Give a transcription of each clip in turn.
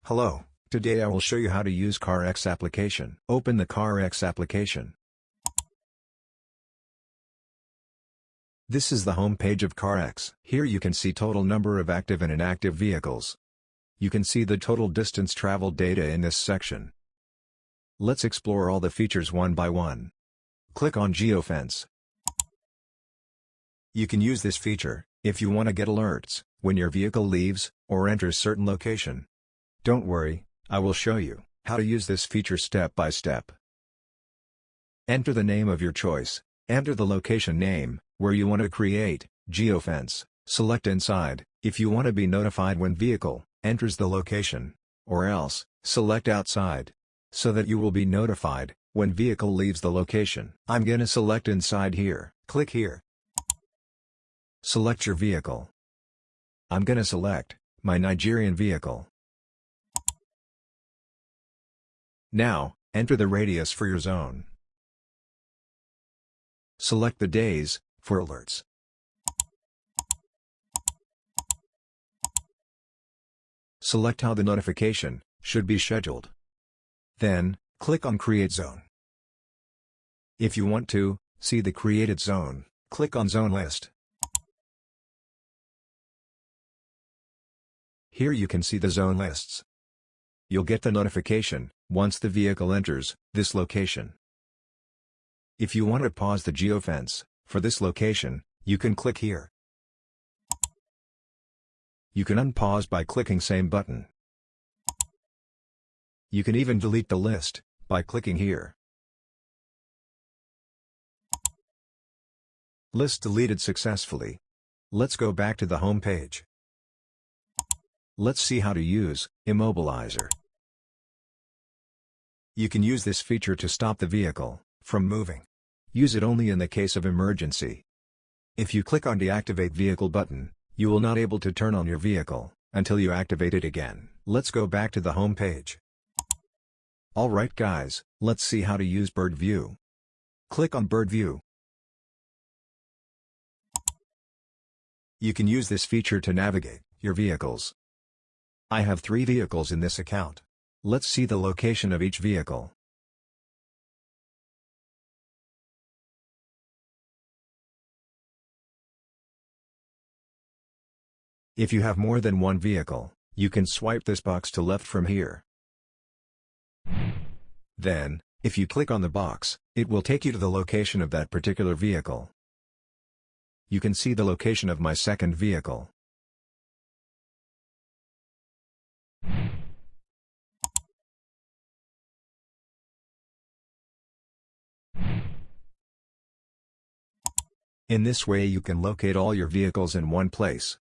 Hello, today I will show you how to use CarX application. Open the CarX application. This is the home page of CarX. Here you can see total number of active and inactive vehicles. You can see the total distance traveled data in this section. Let's explore all the features one by one. Click on Geofence. You can use this feature if you want to get alerts when your vehicle leaves or enters certain location. Don't worry, I will show you how to use this feature step by step. Enter the name of your choice, enter the location name, where you want to create, Geofence, select inside, if you want to be notified when vehicle enters the location, or else, select outside, so that you will be notified when vehicle leaves the location. I'm gonna select inside here, click here. Select your vehicle. I'm gonna select my Nigerian vehicle. Now, enter the radius for your zone. Select the days for alerts. Select how the notification should be scheduled. Then, click on Create Zone. If you want to see the created zone, click on Zone List. Here you can see the zone lists. You'll get the notification once the vehicle enters this location. If you want to pause the geofence for this location, you can click here. You can unpause by clicking same button. You can even delete the list by clicking here. List deleted successfully. Let's go back to the home page. Let's see how to use Immobiliser. You can use this feature to stop the vehicle from moving. Use it only in the case of emergency. If you click on Deactivate Vehicle button, you will not able to turn on your vehicle until you activate it again. Let's go back to the home page. Alright guys, let's see how to use Bird View. Click on Bird View. You can use this feature to navigate your vehicles. I have 3 vehicles in this account. Let's see the location of each vehicle. If you have more than one vehicle, you can swipe this box to left from here. Then, if you click on the box, it will take you to the location of that particular vehicle. You can see the location of my second vehicle. In this way you can locate all your vehicles in one place.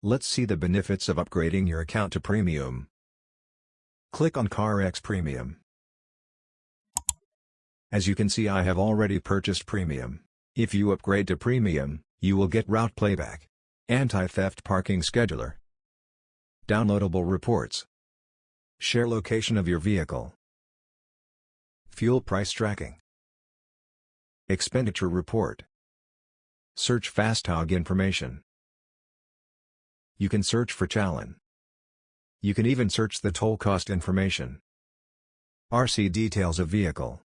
Let's see the benefits of upgrading your account to Premium. Click on CarX Premium. As you can see, I have already purchased Premium. If you upgrade to Premium, you will get route playback, anti-theft parking scheduler, downloadable reports, share location of your vehicle, fuel price tracking, expenditure report, search FASTag information. You can search for challan. You can even search the toll cost information. RC details of vehicle.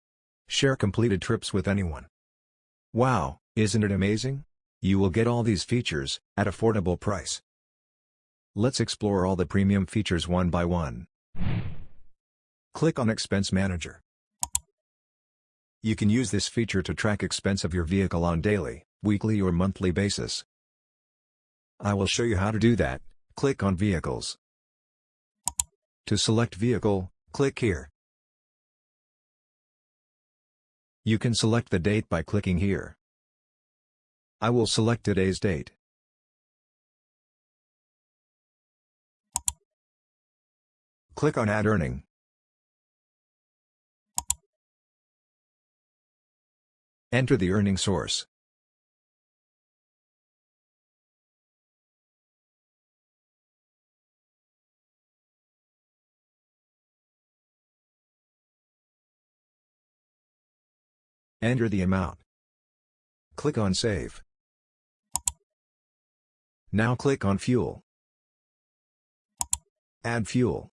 Share completed trips with anyone. Wow, isn't it amazing? You will get all these features at affordable price. Let's explore all the premium features one by one. Click on Expense Manager. You can use this feature to track expense of your vehicle on daily, weekly or monthly basis. I will show you how to do that. Click on Vehicles. To select vehicle, click here. You can select the date by clicking here. I will select today's date. Click on Add Earning. Enter the earning source. Enter the amount. Click on Save. Now click on Fuel. Add fuel.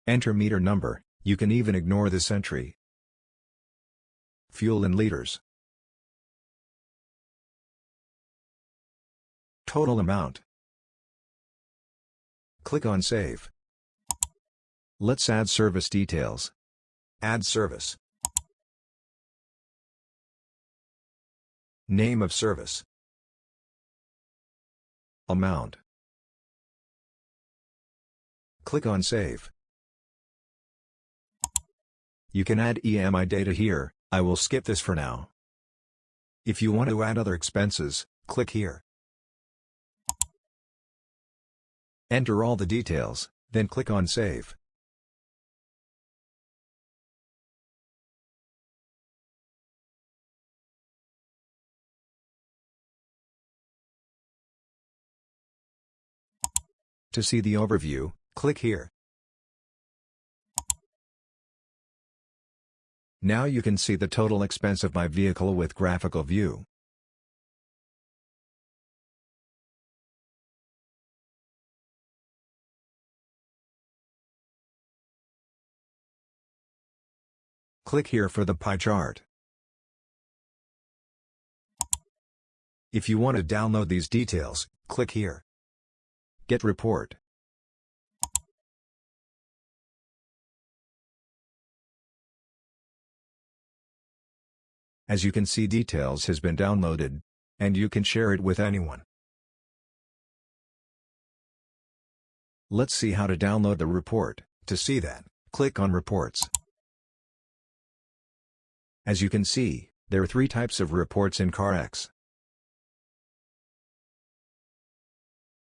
Enter meter number, you can even ignore this entry. Fuel in liters. Total amount. Click on Save. Let's add service details. Add service. Name of service. Amount. Click on Save. You can add EMI data here, I will skip this for now. If you want to add other expenses, click here. Enter all the details, then click on Save. To see the overview, click here. Now you can see the total expense of my vehicle with graphical view. Click here for the pie chart. If you want to download these details, click here. Get report. As you can see, details has been downloaded, and you can share it with anyone. Let's see how to download the report. To see that, click on Reports. As you can see, there are 3 types of reports in CarX.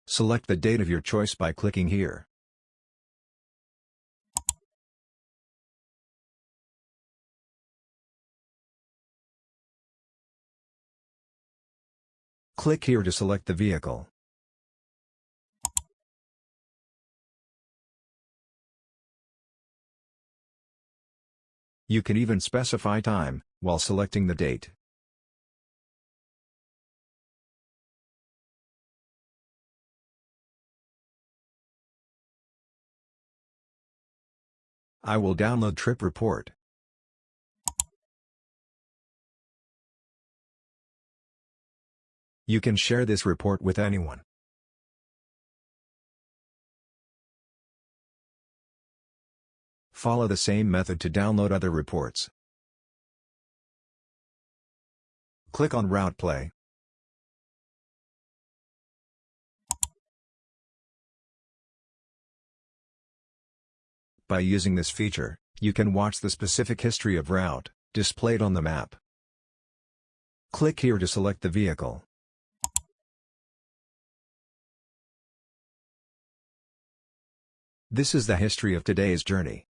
Select the date of your choice by clicking here. Click here to select the vehicle. You can even specify time, while selecting the date. I will download trip report. You can share this report with anyone. Follow the same method to download other reports. Click on Route Play. By using this feature, you can watch the specific history of route, displayed on the map. Click here to select the vehicle. This is the history of today's journey.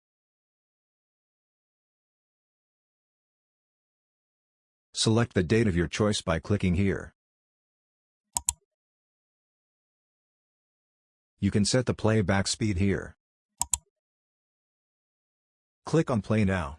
Select the date of your choice by clicking here. You can set the playback speed here. Click on Play Now.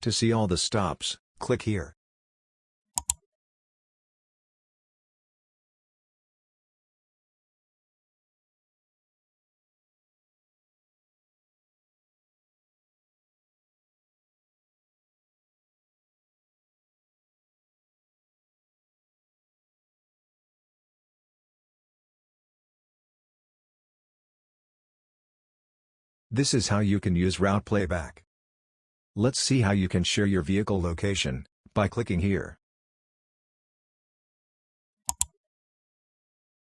To see all the stops, click here. This is how you can use route playback. Let's see how you can share your vehicle location, by clicking here.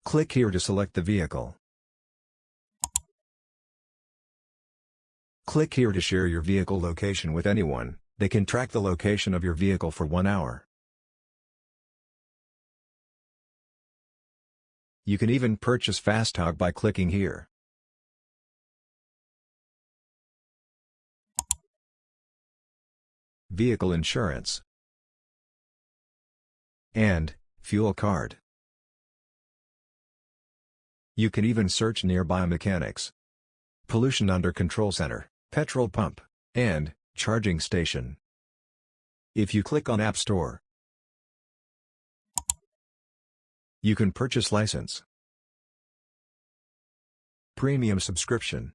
Click here to select the vehicle. Click here to share your vehicle location with anyone. They can track the location of your vehicle for 1 hour. You can even purchase FastTog by clicking here. Vehicle insurance and fuel card. You can even search nearby mechanics, pollution under control center, petrol pump, and charging station. If you click on App Store, you can purchase license, premium subscription,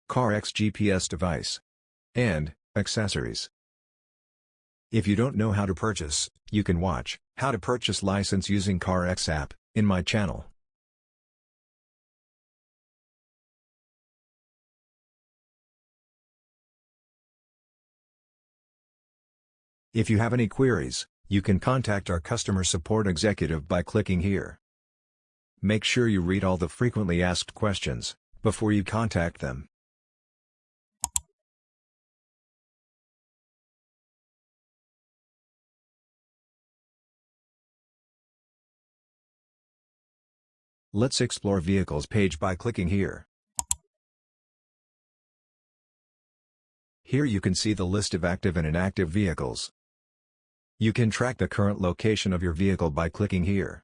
CarX GPS device, and accessories. If you don't know how to purchase, you can watch how to purchase license using CarX app in my channel. If you have any queries, you can contact our customer support executive by clicking here. Make sure you read all the frequently asked questions before you contact them. Let's explore vehicles page by clicking here. Here you can see the list of active and inactive vehicles. You can track the current location of your vehicle by clicking here.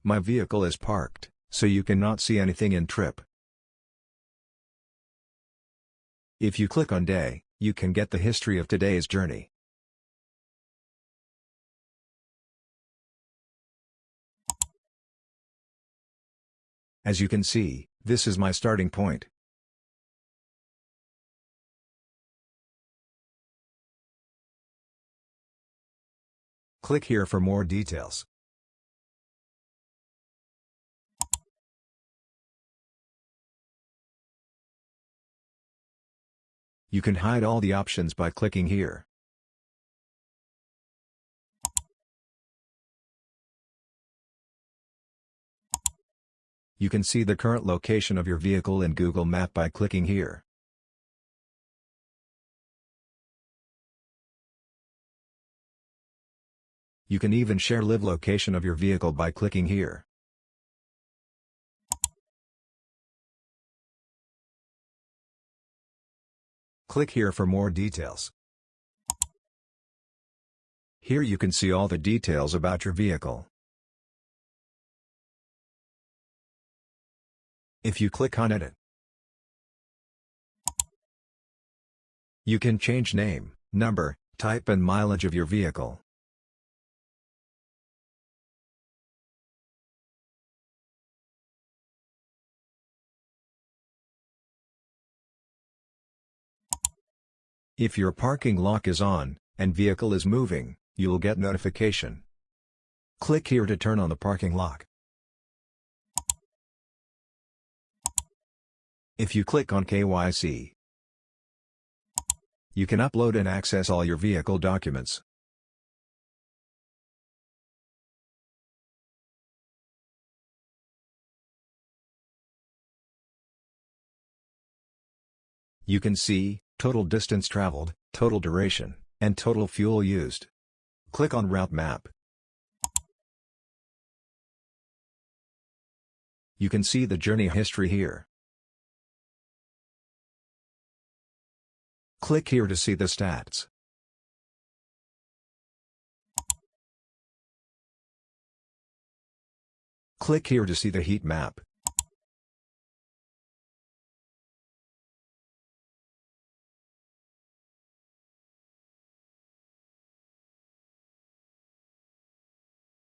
My vehicle is parked, so you cannot see anything in trip. If you click on day, you can get the history of today's journey. As you can see, this is my starting point. Click here for more details. You can hide all the options by clicking here. You can see the current location of your vehicle in Google Map by clicking here. You can even share live location of your vehicle by clicking here. Click here for more details. Here you can see all the details about your vehicle. If you click on Edit, you can change name, number, type and mileage of your vehicle. If your parking lock is on, and vehicle is moving, you'll get notification. Click here to turn on the parking lock. If you click on KYC, you can upload and access all your vehicle documents. You can see total distance traveled, total duration, and total fuel used. Click on Route Map. You can see the journey history here. Click here to see the stats. Click here to see the heat map.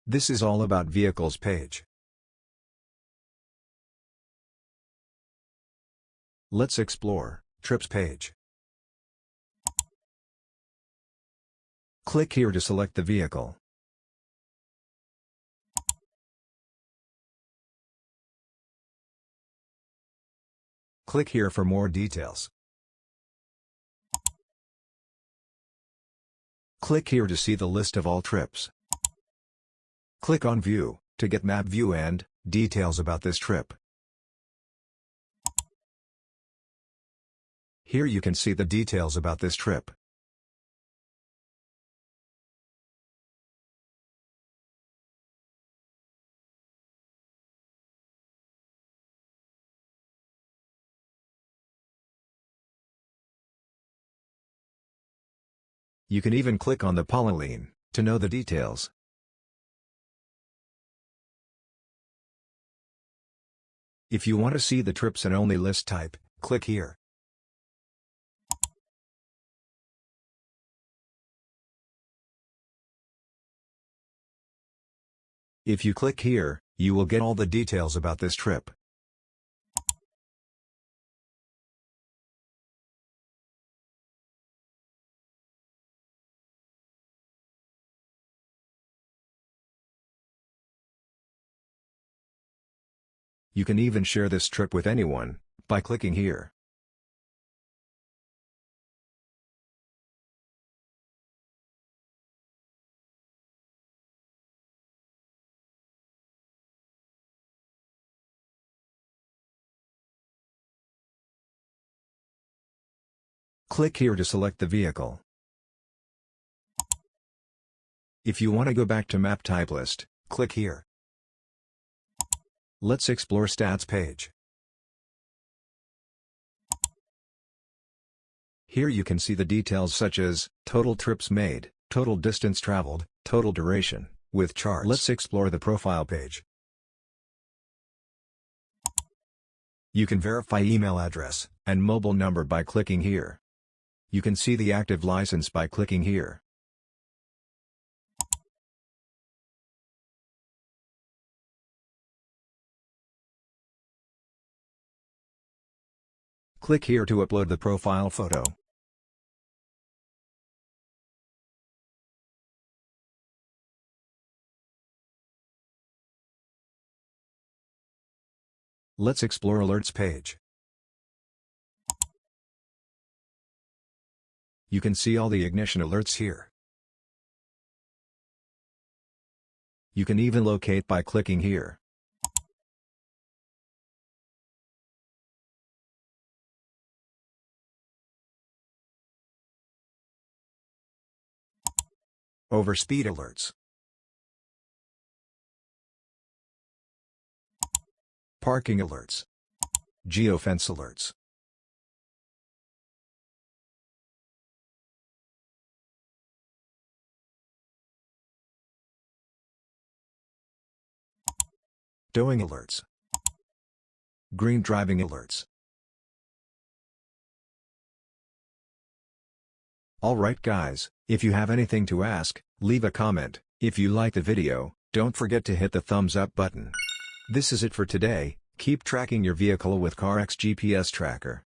This is all about vehicles page. Let's explore trips page. Click here to select the vehicle. Click here for more details. Click here to see the list of all trips. Click on View to get map view and details about this trip. Here you can see the details about this trip. You can even click on the polyline to know the details. If you want to see the trips and only list type, click here. If you click here, you will get all the details about this trip. You can even share this trip with anyone, by clicking here. Click here to select the vehicle. If you want to go back to map type list, click here. Let's explore stats page. Here you can see the details such as total trips made, total distance traveled, total duration, with charts. Let's explore the profile page. You can verify email address and mobile number by clicking here. You can see the active license by clicking here. Click here to upload the profile photo. Let's explore alerts page. You can see all the ignition alerts here. You can even locate by clicking here. Overspeed alerts. Parking alerts. Geofence alerts. Towing alerts. Green driving alerts. Alright guys, if you have anything to ask, leave a comment. If you like the video, don't forget to hit the thumbs up button. This is it for today. Keep tracking your vehicle with CarX GPS Tracker.